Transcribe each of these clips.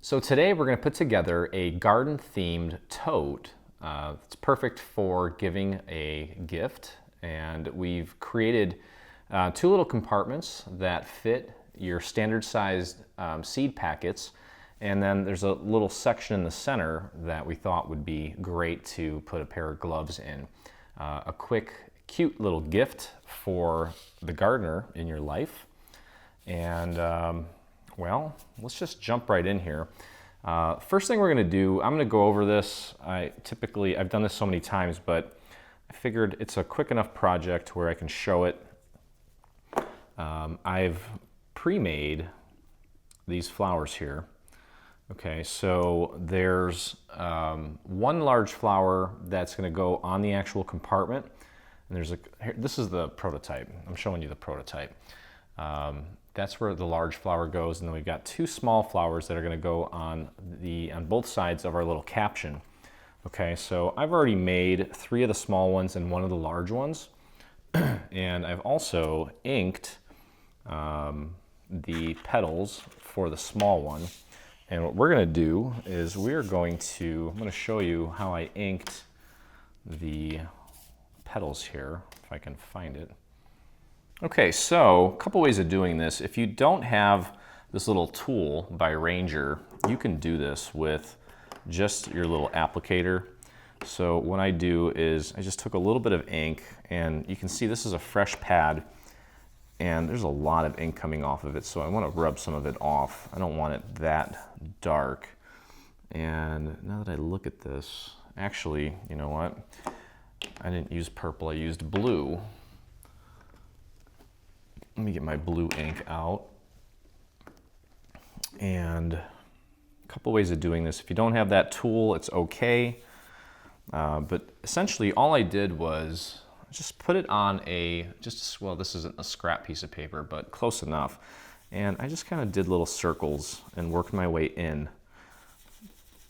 So today we're going to put together a garden-themed tote. It's perfect for giving a gift, and we've created two little compartments that fit your standard sized seed packets, and then there's a little section in the center that we thought would be great to put a pair of gloves in. A quick, cute little gift for the gardener in your life. And well, let's just jump right in here. First thing we're gonna do, I'm gonna go over this. I've done this so many times, but I figured it's a quick enough project where I can show it. I've pre-made these flowers here. Okay, so there's one large flower that's gonna go on the actual compartment. And this is the prototype. I'm showing you the prototype. That's where the large flower goes, and then we've got two small flowers that are going to go on both sides of our little caption. Okay, so I've already made 3 of the small ones and 1 of the large ones, and I've also inked the petals for the small one. And what we're going to do is I'm going to show you how I inked the petals here, if I can find it. Okay, so a couple ways of doing this. If you don't have this little tool by Ranger, you can do this with just your little applicator. So what I do is I just took a little bit of ink, and you can see this is a fresh pad, and there's a lot of ink coming off of it, so I want to rub some of it off. I don't want it that dark. And now that I look at this, actually, you know what? I didn't use purple, I used blue. Let me get my blue ink out. And a couple ways of doing this. If you don't have that tool, it's okay. But essentially all I did was just put it on well, this isn't a scrap piece of paper, but close enough. And I just kind of did little circles and worked my way in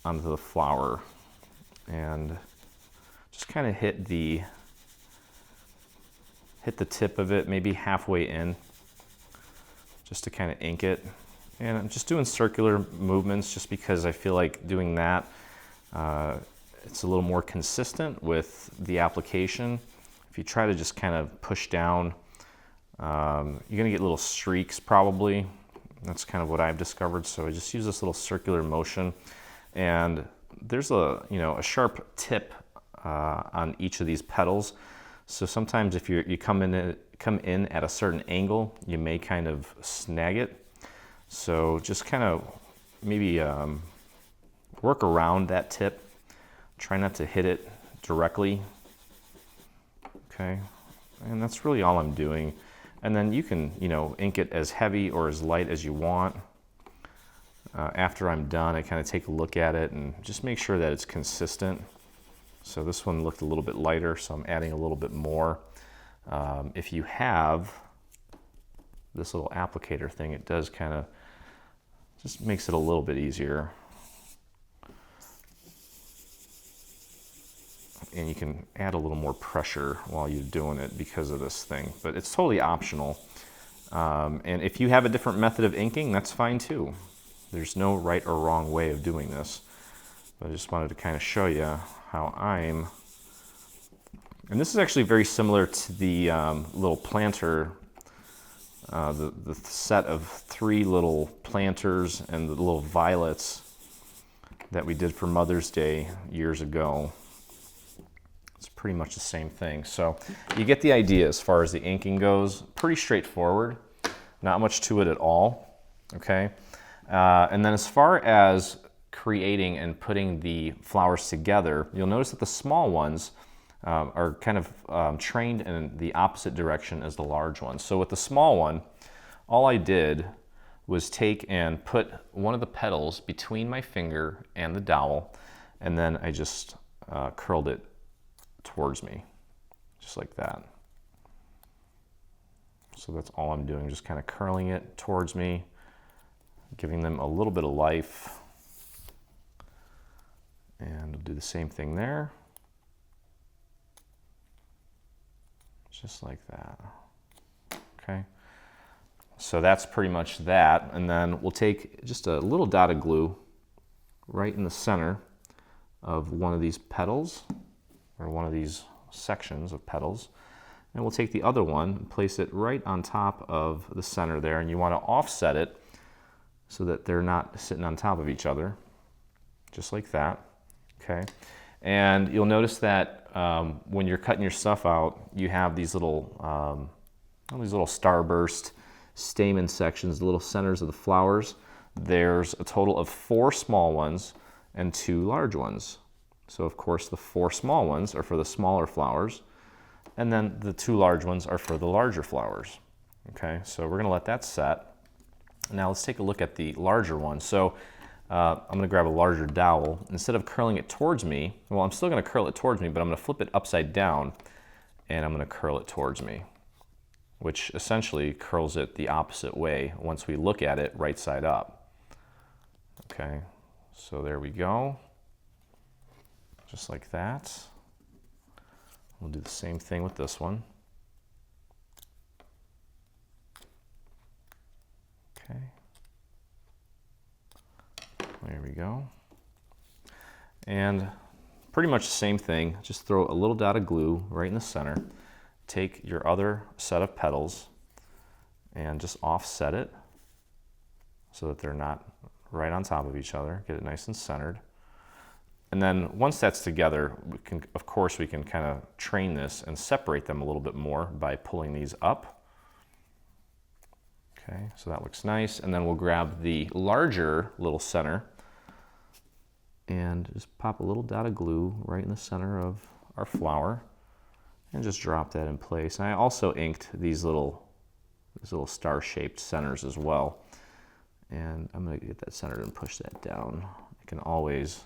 onto the flower. And just kind of hit the tip of it, maybe halfway in, just to kind of ink it. And I'm just doing circular movements just because I feel like doing that, it's a little more consistent with the application. If you try to just kind of push down, you're gonna get little streaks probably. That's kind of what I've discovered. So I just use this little circular motion, and there's a sharp tip on each of these petals. So sometimes if you come in at a certain angle, you may kind of snag it. So just kind of maybe work around that tip. Try not to hit it directly. Okay, and that's really all I'm doing. And then you can, ink it as heavy or as light as you want. After I'm done, I kind of take a look at it and just make sure that it's consistent. So this one looked a little bit lighter, so I'm adding a little bit more. If you have this little applicator thing, it does kind of just makes it a little bit easier. And you can add a little more pressure while you're doing it because of this thing, but it's totally optional. And if you have a different method of inking, that's fine too. There's no right or wrong way of doing this. But I just wanted to kind of show you how and this is actually very similar to the little planter, the set of 3 little planters and the little violets that we did for Mother's Day years ago. It's pretty much the same thing. So you get the idea as far as the inking goes. Pretty straightforward, not much to it at all, okay? And then as far as creating and putting the flowers together, you'll notice that the small ones are kind of trained in the opposite direction as the large ones. So with the small one, all I did was take and put one of the petals between my finger and the dowel, and then I just curled it towards me, just like that. So that's all I'm doing, just kind of curling it towards me, giving them a little bit of life. And we'll do the same thing there. Just like that. Okay. So that's pretty much that. And then we'll take just a little dot of glue right in the center of one of these petals, or one of these sections of petals. And we'll take the other one and place it right on top of the center there, and you want to offset it so that they're not sitting on top of each other, just like that, okay? And you'll notice that when you're cutting your stuff out, you have these little starburst stamen sections, the little centers of the flowers. There's a total of 4 small ones and 2 large ones. So of course the 4 small ones are for the smaller flowers, and then the 2 large ones are for the larger flowers. Okay, so we're gonna let that set. Now let's take a look at the larger one. So I'm gonna grab a larger dowel. Instead of curling it towards me, well, I'm still gonna curl it towards me, but I'm gonna flip it upside down and I'm gonna curl it towards me, which essentially curls it the opposite way once we look at it right side up. Okay, so there we go. Just like that. We'll do the same thing with this one. Okay. There we go. And pretty much the same thing, just throw a little dot of glue right in the center. Take your other set of petals and just offset it so that they're not right on top of each other. Get it nice and centered. And then once that's together, of course we can kind of train this and separate them a little bit more by pulling these up. Okay, so that looks nice. And then we'll grab the larger little center and just pop a little dot of glue right in the center of our flower and just drop that in place. And I also inked these little star-shaped centers as well. And I'm gonna get that centered and push that down. I can always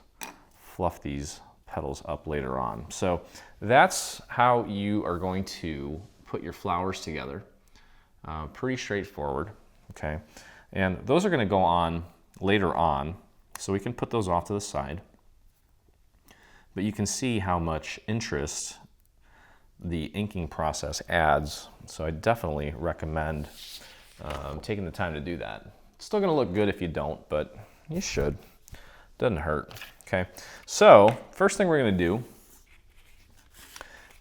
fluff these petals up later on. So that's how you are going to put your flowers together. Pretty straightforward, okay? And those are gonna go on later on, so we can put those off to the side. But you can see how much interest the inking process adds. So I definitely recommend taking the time to do that. It's still gonna look good if you don't, but you should. Doesn't hurt, okay? So first thing we're gonna do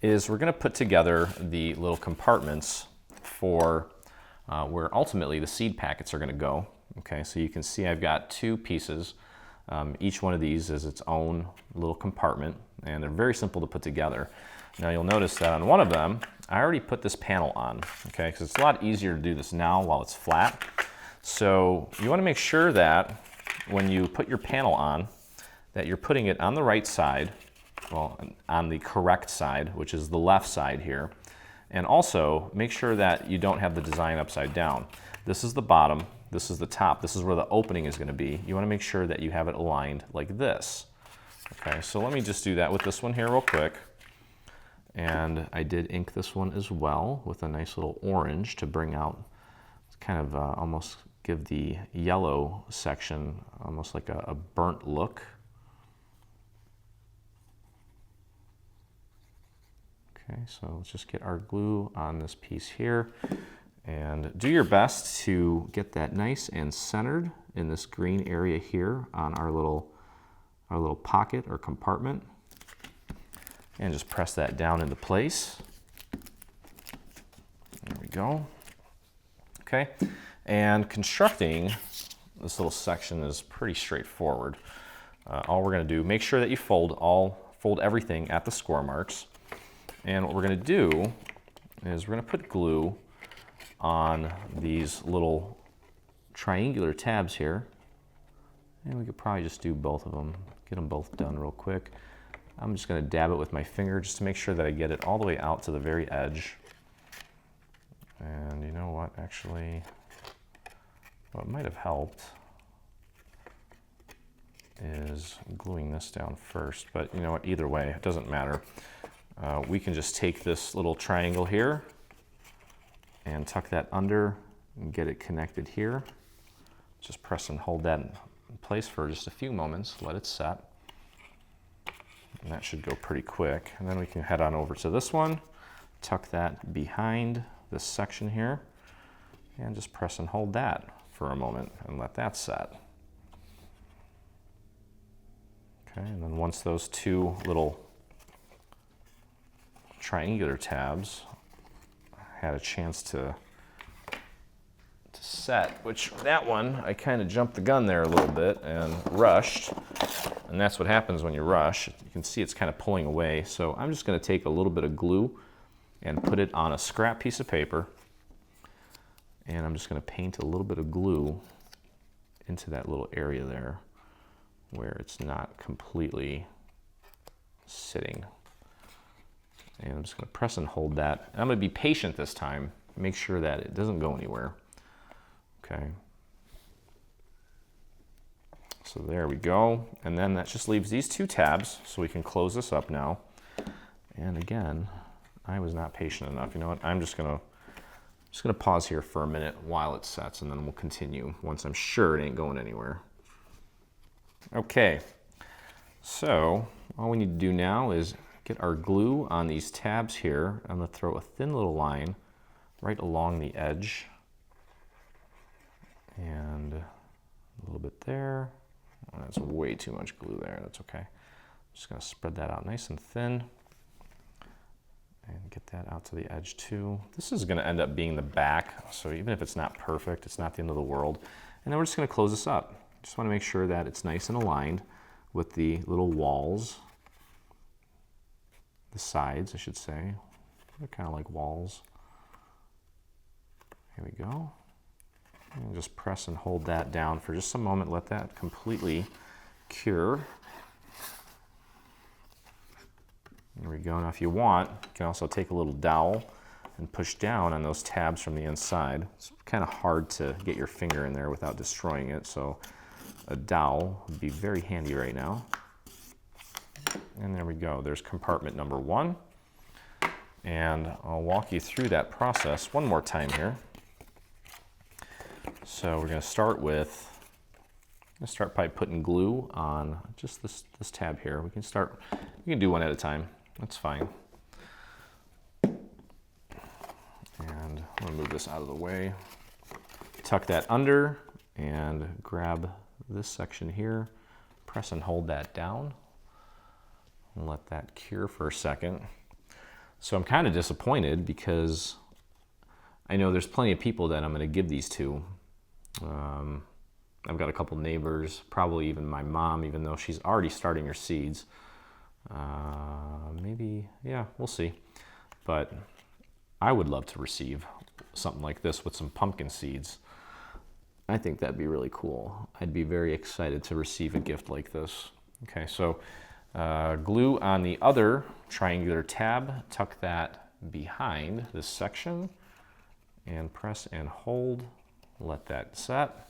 is we're gonna put together the little compartments for where ultimately the seed packets are gonna go, okay? So you can see I've got 2 pieces. Each one of these is its own little compartment, and they're very simple to put together. Now you'll notice that on one of them, I already put this panel on, okay? Because it's a lot easier to do this now while it's flat. So you wanna make sure that when you put your panel on, that you're putting it on the right side, well, on the correct side, which is the left side here. And also make sure that you don't have the design upside down. This is the bottom, this is the top, this is where the opening is gonna be. You wanna make sure that you have it aligned like this. Okay, so let me just do that with this one here real quick. And I did ink this one as well with a nice little orange to bring out, kind of almost give the yellow section almost like a burnt look. Okay, so let's just get our glue on this piece here and do your best to get that nice and centered in this green area here on our little pocket or compartment. And just press that down into place. There we go. Okay, and constructing this little section is pretty straightforward. All we're gonna do, make sure that you fold everything at the score marks. And what we're gonna do is we're gonna put glue on these little triangular tabs here. And we could probably just do both of them, get them both done real quick. I'm just gonna dab it with my finger just to make sure that I get it all the way out to the very edge. And you know what, actually, what might have helped is gluing this down first, but you know what, either way, it doesn't matter. We can just take this little triangle here and tuck that under and get it connected here. Just press and hold that in place for just a few moments, let it set. And that should go pretty quick. And then we can head on over to this one, tuck that behind this section here, and just press and hold that for a moment and let that set. Okay, and then once those two little triangular tabs had a chance to set, which that one, I kind of jumped the gun there a little bit and rushed. And that's what happens when you rush. You can see it's kind of pulling away. So I'm just going to take a little bit of glue and put it on a scrap piece of paper. And I'm just going to paint a little bit of glue into that little area there where it's not completely sitting. And I'm just going to press and hold that. And I'm going to be patient this time. Make sure that it doesn't go anywhere. Okay. So there we go. And then that just leaves these two tabs, so we can close this up now. And again, I was not patient enough. You know what? I'm just gonna pause here for a minute while it sets, and then we'll continue once I'm sure it ain't going anywhere. Okay. So all we need to do now is get our glue on these tabs here. I'm gonna throw a thin little line right along the edge. And a little bit there. Oh, that's way too much glue there. That's okay. Just going to spread that out nice and thin and get that out to the edge too. This is going to end up being the back, so even if it's not perfect, it's not the end of the world. And then we're just going to close this up. Just want to make sure that it's nice and aligned with the little walls, the sides, I should say. They're kind of like walls. Here we go. And just press and hold that down for just a moment. Let that completely cure. There we go. Now if you want, you can also take a little dowel and push down on those tabs from the inside. It's kind of hard to get your finger in there without destroying it, so a dowel would be very handy right now. And there we go. There's compartment number one. And I'll walk you through that process one more time here. So we're going to start by putting glue on just this tab here. We can do one at a time. That's fine. And I'm going to move this out of the way. Tuck that under and grab this section here. Press and hold that down. And let that cure for a second. So I'm kind of disappointed because I know there's plenty of people that I'm going to give these to. I've got a couple neighbors, probably even my mom, even though she's already starting her seeds. Maybe, yeah, we'll see. But I would love to receive something like this with some pumpkin seeds. I think that'd be really cool. I'd be very excited to receive a gift like this. Okay, so glue on the other triangular tab, tuck that behind this section, and press and hold. Let that set.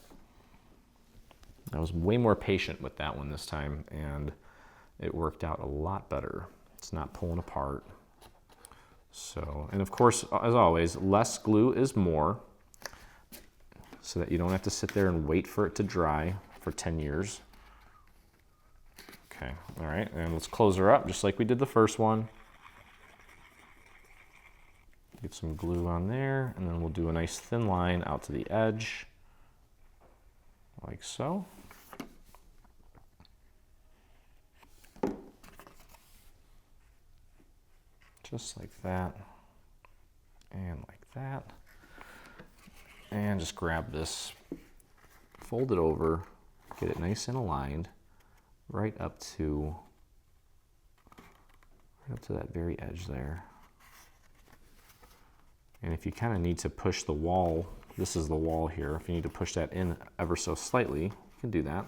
I was way more patient with that one this time, and it worked out a lot better. It's not pulling apart. So, and of course, as always, less glue is more, so that you don't have to sit there and wait for it to dry for 10 years. Okay, all right, and let's close her up just like we did the first one. Get some glue on there, and then we'll do a nice thin line out to the edge, like so. Just like that, and like that. And just grab this, fold it over, get it nice and aligned, right up to that very edge there. And if you kind of need to push the wall, this is the wall here, if you need to push that in ever so slightly, you can do that.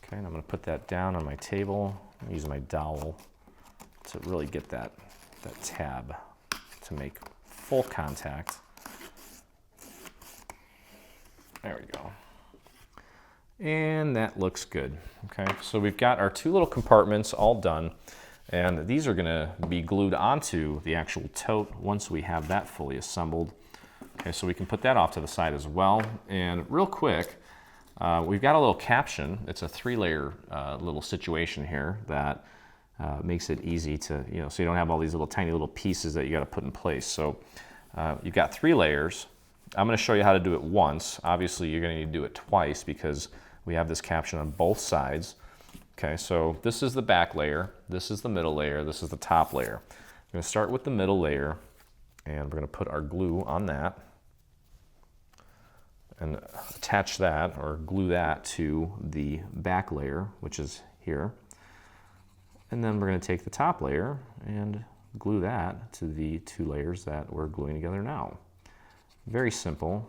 Okay, and I'm going to put that down on my table, use my dowel to really get that tab to make full contact. There we go. And that looks good. Okay, so we've got our two little compartments all done. And these are going to be glued onto the actual tote once we have that fully assembled. Okay, so we can put that off to the side as well. And real quick, we've got a little caption. It's a 3-layer little situation here that makes it easy to, so you don't have all these little tiny little pieces that you got to put in place. So you've got 3 layers. I'm going to show you how to do it once. Obviously, you're going to need to do it twice because we have this caption on both sides. Okay, so this is the back layer, this is the middle layer, this is the top layer. I'm going to start with the middle layer, and we're going to put our glue on that and attach that or glue that to the back layer, which is here. And then we're going to take the top layer and glue that to the two layers that we're gluing together now. Very simple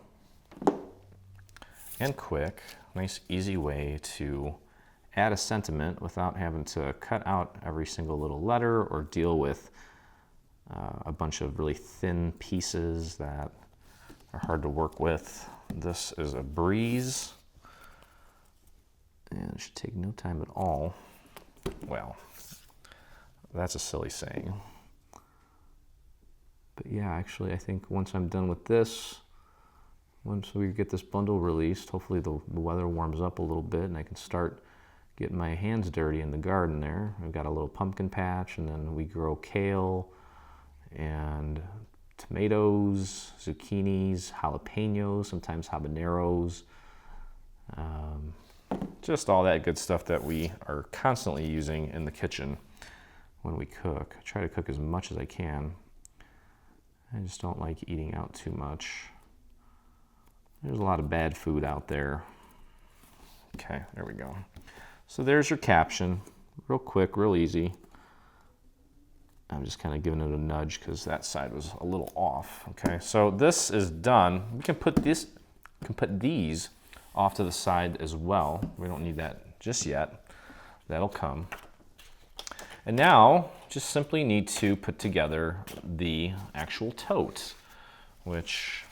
and quick, nice easy way to add a sentiment without having to cut out every single little letter or deal with a bunch of really thin pieces that are hard to work with. This is a breeze, and it should take no time at all. Well, that's a silly saying. But yeah, actually, I think once I'm done with this, once we get this bundle released, hopefully the weather warms up a little bit and I can start getting my hands dirty in the garden there. I've got a little pumpkin patch, and then we grow kale and tomatoes, zucchinis, jalapenos, sometimes habaneros, just all that good stuff that we are constantly using in the kitchen when we cook. I try to cook as much as I can. I just don't like eating out too much. There's a lot of bad food out there. Okay, there we go. So there's your caption, real quick, real easy. I'm just kind of giving it a nudge because that side was a little off. Okay, so this is done. We can put these off to the side as well. We don't need that just yet. That'll come. And now, just simply need to put together the actual tote, which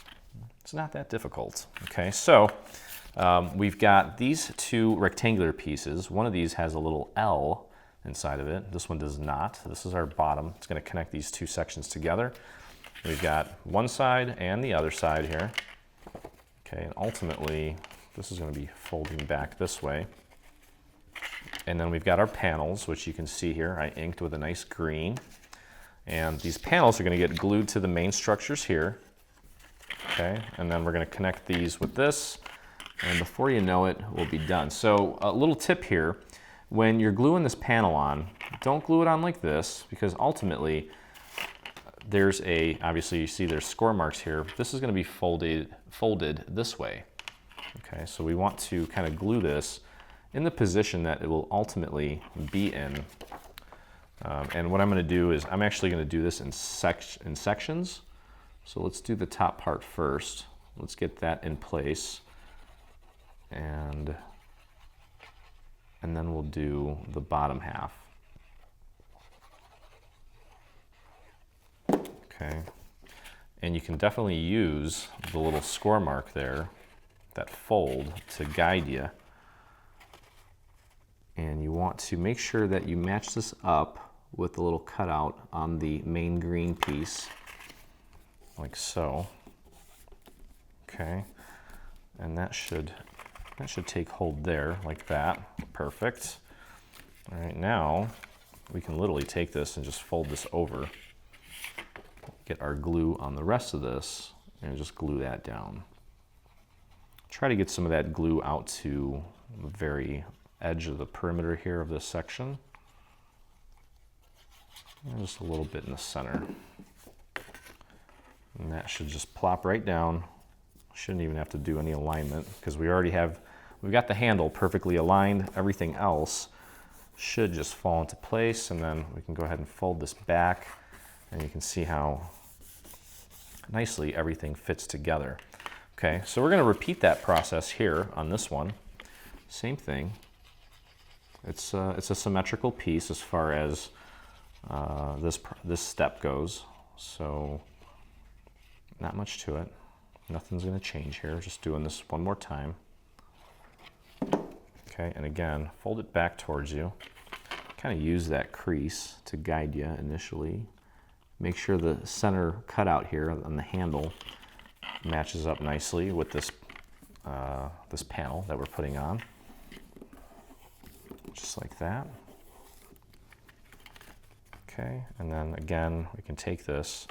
it's not that difficult. Okay, so we've got these two rectangular pieces. One of these has a little L inside of it. This one does not. This is our bottom. It's going to connect these two sections together. We've got one side and the other side here. Okay, and ultimately, this is going to be folding back this way. And then we've got our panels, which you can see here. I inked with a nice green. And these panels are going to get glued to the main structures here. Okay, and then we're going to connect these with this. And before you know it, we'll be done. So a little tip here, when you're gluing this panel on, don't glue it on like this, because ultimately there's obviously you see there's score marks here. This is going to be folded this way. Okay, so we want to kind of glue this in the position that it will ultimately be in. And what I'm going to do is I'm actually going to do this in sections. So let's do the top part first. Let's get that in place. And then we'll do the bottom half. Okay. And you can definitely use the little score mark there, that fold, to guide you. And you want to make sure that you match this up with the little cutout on the main green piece, like so. Okay. And that should take hold there, like that. Perfect. All right, now we can literally take this and just fold this over, get our glue on the rest of this, and just glue that down. Try to get some of that glue out to the very edge of the perimeter here of this section. And just a little bit in the center. And that should just plop right down. Shouldn't even have to do any alignment because we've got the handle perfectly aligned. Everything else should just fall into place, and then we can go ahead and fold this back, and you can see how nicely everything fits together. Okay, so we're going to repeat that process here on this one. Same thing. It's a symmetrical piece as far as this step goes, so not much to it. Nothing's going to change here. Just doing this one more time. Okay, and again, fold it back towards you. Kind of use that crease to guide you initially. Make sure the center cutout here on the handle matches up nicely with this this panel that we're putting on. Just like that. Okay, and then again, we can take this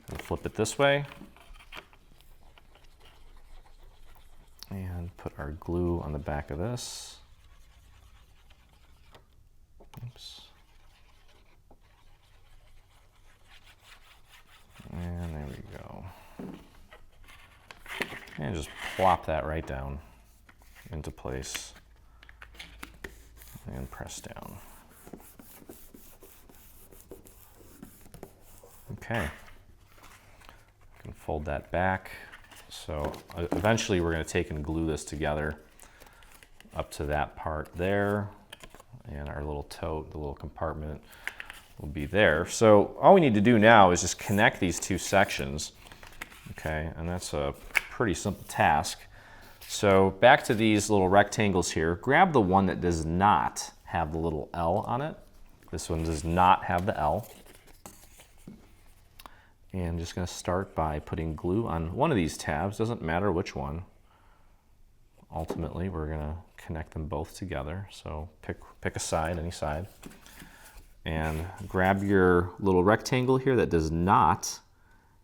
and flip it this way. And put our glue on the back of this. Oops. And there we go. And just plop that right down into place and press down. Okay. You can fold that back. So eventually we're going to take and glue this together up to that part there, and our little tote, the little compartment, will be there. So all we need to do now is just connect these two sections, okay, and that's a pretty simple task. So back to these little rectangles here, grab the one that does not have the little L on it. This one does not have the L. And I'm just going to start by putting glue on one of these tabs, doesn't matter which one. Ultimately, we're going to connect them both together. So pick a side, any side. And grab your little rectangle here that does not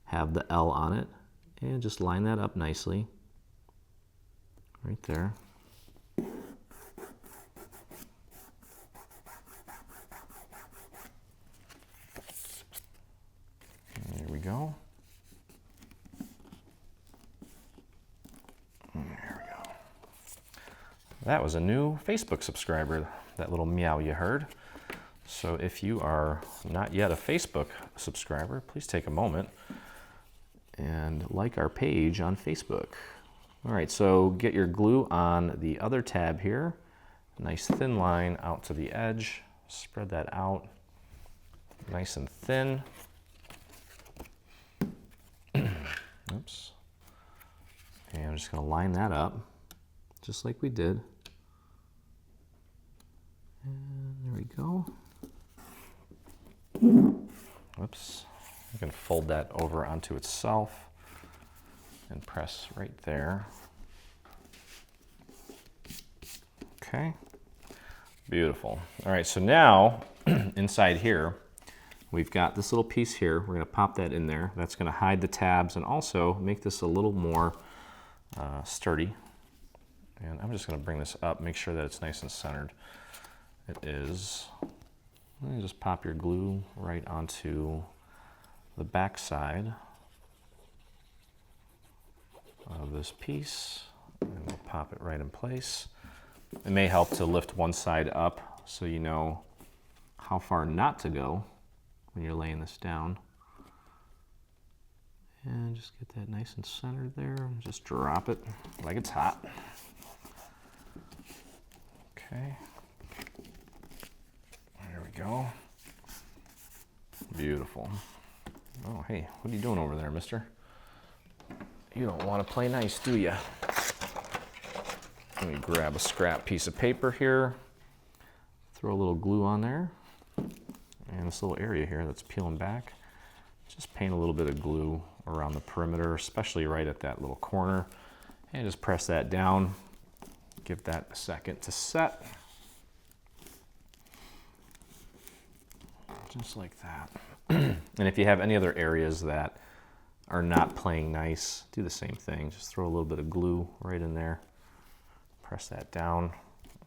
have the L on it, and just line that up nicely. Right there. There we go. There we go. That was a new Facebook subscriber, that little meow you heard. So if you are not yet a Facebook subscriber, please take a moment and like our page on Facebook. All right, so get your glue on the other tab here. Nice thin line out to the edge. Spread that out nice and thin. Oops. And I'm just going to line that up just like we did. And there we go. Whoops. You can fold that over onto itself and press right there. Okay. Beautiful. All right, so now inside here, we've got this little piece here. We're going to pop that in there. That's going to hide the tabs and also make this a little more sturdy. And I'm just going to bring this up, make sure that it's nice and centered. It is. And just pop your glue right onto the back side of this piece, and we'll pop it right in place. It may help to lift one side up so you know how far not to go when you're laying this down. And just get that nice and centered there, and just drop it like it's hot. Okay. There we go. Beautiful. Oh, hey, what are you doing over there, mister? You don't want to play nice, do you? Let me grab a scrap piece of paper here. Throw a little glue on there. And this little area here that's peeling back, just paint a little bit of glue around the perimeter, especially right at that little corner. And just press that down. Give that a second to set. Just like that. And if you have any other areas that are not playing nice, do the same thing. Just throw a little bit of glue right in there. Press that down,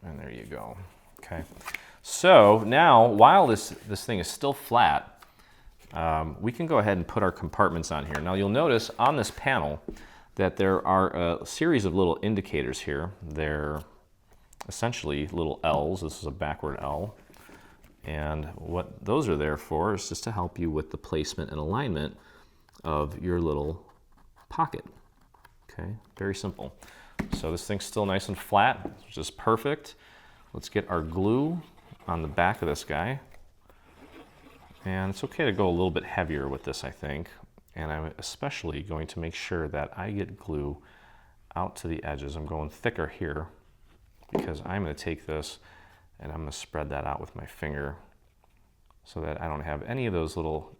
and there you go. Okay. So now, while this thing is still flat, we can go ahead and put our compartments on here. Now you'll notice on this panel that there are a series of little indicators here. They're essentially little L's. This is a backward L. And what those are there for is just to help you with the placement and alignment of your little pocket. Okay, very simple. So this thing's still nice and flat, which is perfect. Let's get our glue on the back of this guy. And it's okay to go a little bit heavier with this, I think. And I'm especially going to make sure that I get glue out to the edges. I'm going thicker here because I'm going to take this and I'm going to spread that out with my finger so that I don't have any of those little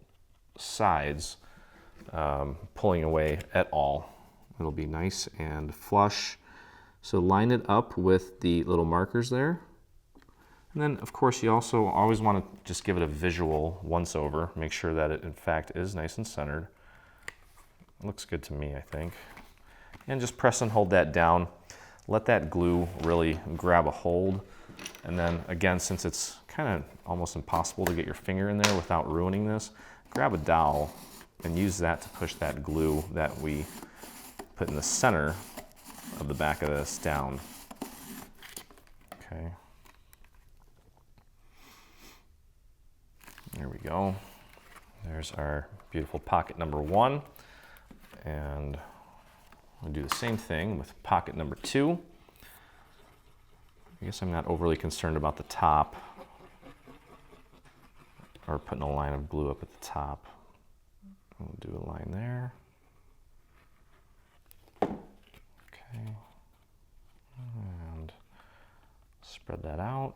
sides pulling away at all. It'll be nice and flush. So line it up with the little markers there. And then, of course, you also always want to just give it a visual once over. Make sure that it, in fact, is nice and centered. Looks good to me, I think. And just press and hold that down. Let that glue really grab a hold. And then, again, since it's kind of almost impossible to get your finger in there without ruining this, grab a dowel and use that to push that glue that we put in the center of the back of this down. Okay. There we go. There's our beautiful pocket number 1. And we'll do the same thing with pocket number 2. I guess I'm not overly concerned about the top or putting a line of glue up at the top. We'll do a line there. Okay. And spread that out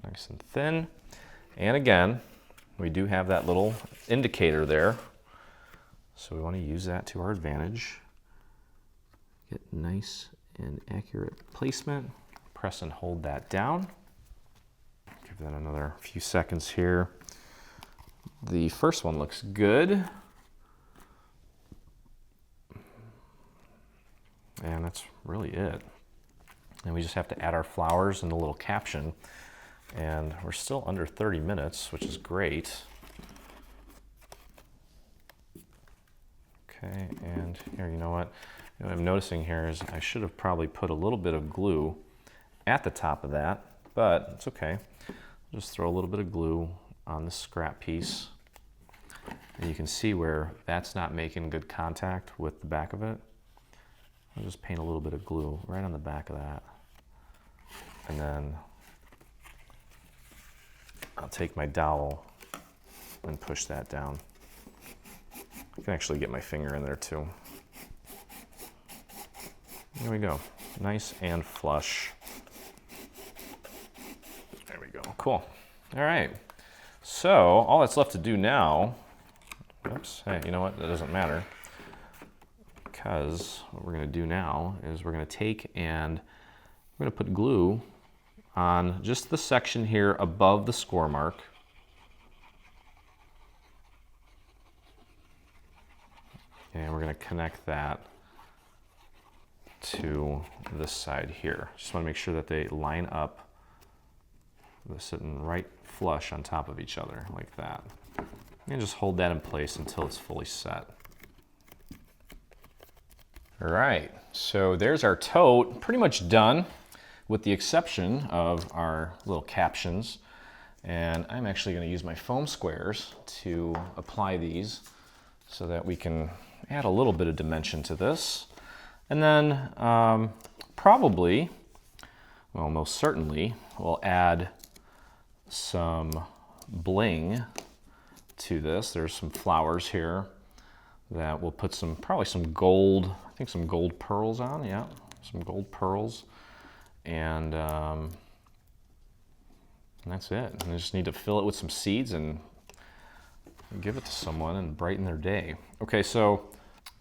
nice and thin. And again, we do have that little indicator there. So we want to use that to our advantage. Get nice and accurate placement. Press and hold that down. Give that another few seconds here. The first one looks good. And that's really it. And we just have to add our flowers and the little caption. And we're still under 30 minutes, which is great. Okay, and here, you know what I'm noticing here is I should have probably put a little bit of glue at the top of that, but it's okay. Just throw a little bit of glue on the scrap piece. And you can see where that's not making good contact with the back of it. I'll just paint a little bit of glue right on the back of that. And then I'll take my dowel and push that down. I can actually get my finger in there too. There we go. Nice and flush. There we go. Cool. All right. So all that's left to do now, oops, hey, you know what? That doesn't matter. Because what we're going to do now is we're going to take and we're going to put glue on just the section here above the score mark. And we're going to connect that to this side here. Just want to make sure that they line up. They're sitting right flush on top of each other like that. And just hold that in place until it's fully set. All right, so there's our tote, pretty much done with the exception of our little captions. And I'm actually going to use my foam squares to apply these so that we can add a little bit of dimension to this. And then probably, well, most certainly, we'll add some bling to this. There's some flowers here that we'll put probably some gold, I think some gold pearls on, yeah, some gold pearls. And that's it. And I just need to fill it with some seeds and give it to someone and brighten their day. Okay, so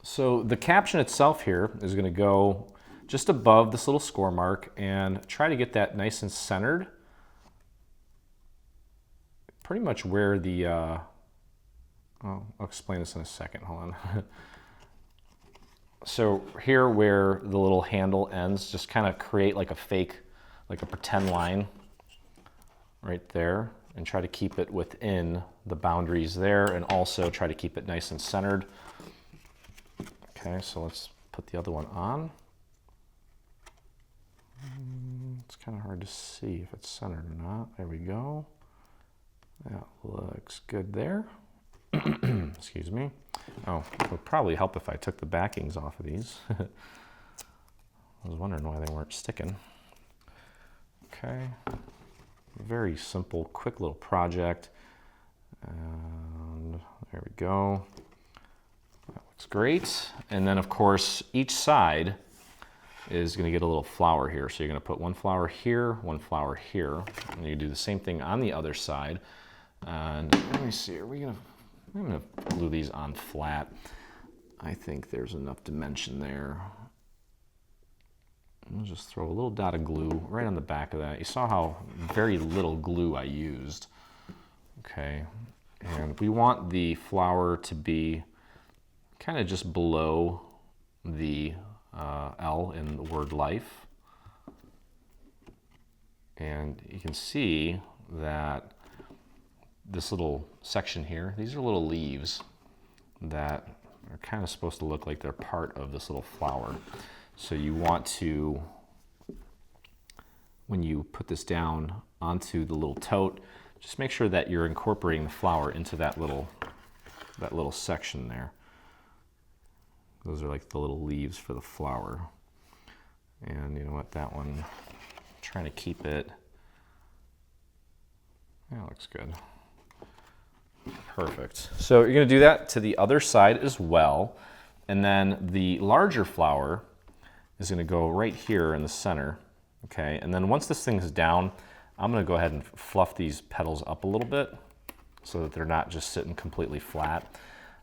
the caption itself here is going to go just above this little score mark and try to get that nice and centered. Pretty much where the, I'll explain this in a second, hold on. So here where the little handle ends, just kind of create like a fake, like a pretend line right there and try to keep it within the boundaries there and also try to keep it nice and centered. Okay, so let's put the other one on. It's kind of hard to see if it's centered or not. There we go. That looks good there. Excuse me. Oh, it would probably help if I took the backings off of these. I was wondering why they weren't sticking. Okay. Very simple, quick little project. And there we go. That looks great. And then, of course, each side is going to get a little flower here. So you're going to put one flower here, one flower here. And you do the same thing on the other side. And let me see, I'm going to glue these on flat. I think there's enough dimension there. I'll just throw a little dot of glue right on the back of that. You saw how very little glue I used. Okay, and we want the flower to be kind of just below the L in the word life. And you can see that this little section here, these are little leaves that are kind of supposed to look like they're part of this little flower. So you want to, when you put this down onto the little tote, just make sure that you're incorporating the flower into that little section there. Those are like the little leaves for the flower. And you know what, that one, I'm trying to keep it, yeah, looks good. Perfect. So you're going to do that to the other side as well. And then the larger flower is going to go right here in the center. Okay, and then once this thing is down, I'm going to go ahead and fluff these petals up a little bit so that they're not just sitting completely flat.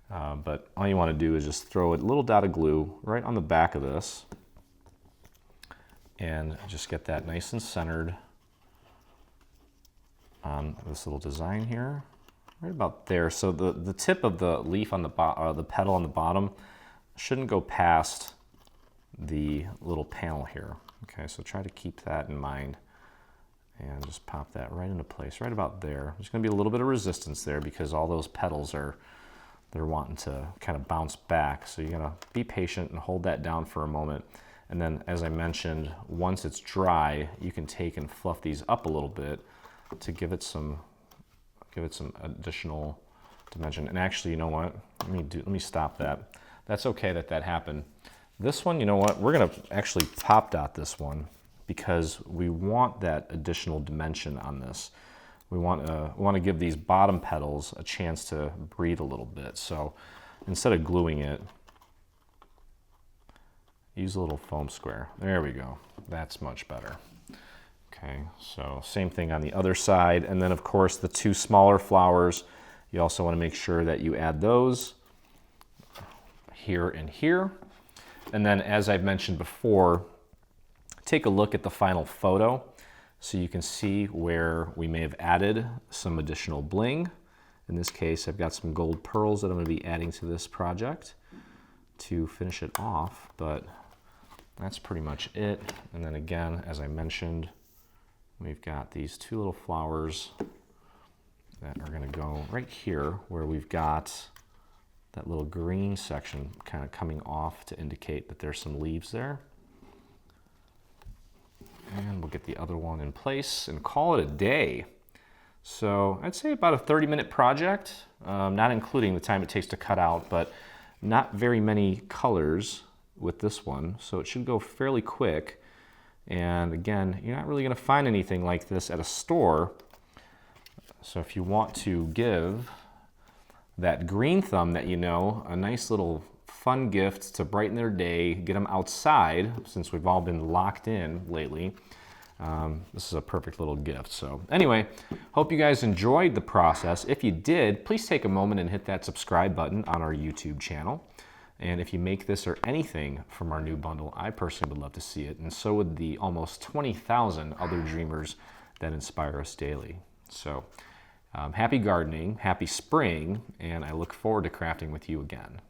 But all you want to do is just throw a little dot of glue right on the back of this and just get that nice and centered on this little design here, right about there. So the tip of the leaf on the the petal on the bottom shouldn't go past the little panel here. Okay, so try to keep that in mind and just pop that right into place, right about there. There's going to be a little bit of resistance there because all those petals they're wanting to kind of bounce back. So you're going to be patient and hold that down for a moment. And then, as I mentioned, once it's dry, you can take and fluff these up a little bit to give it some additional dimension. And actually, you know what? Let me stop that. That's okay that happened. This one, you know what? We're gonna actually top dot this one because we want that additional dimension on this. We want to give these bottom petals a chance to breathe a little bit. So instead of gluing it, use a little foam square. There we go. That's much better. Okay, so same thing on the other side. And then of course the two smaller flowers, you also want to make sure that you add those here and here. And then as I've mentioned before, take a look at the final photo so you can see where we may have added some additional bling. In this case, I've got some gold pearls that I'm going to be adding to this project to finish it off, but that's pretty much it. And then again, as I mentioned, we've got these two little flowers that are going to go right here where we've got that little green section kind of coming off to indicate that there's some leaves there. And we'll get the other one in place and call it a day. So I'd say about a 30-minute project, not including the time it takes to cut out, but not very many colors with this one. So it should go fairly quick. And again, you're not really going to find anything like this at a store. So if you want to give that green thumb that you know a nice little fun gift to brighten their day, get them outside since we've all been locked in lately, this is a perfect little gift. So anyway, hope you guys enjoyed the process. If you did, please take a moment and hit that subscribe button on our YouTube channel. And if you make this or anything from our new bundle, I personally would love to see it. And so would the almost 20,000 other dreamers that inspire us daily. So happy gardening, happy spring, and I look forward to crafting with you again.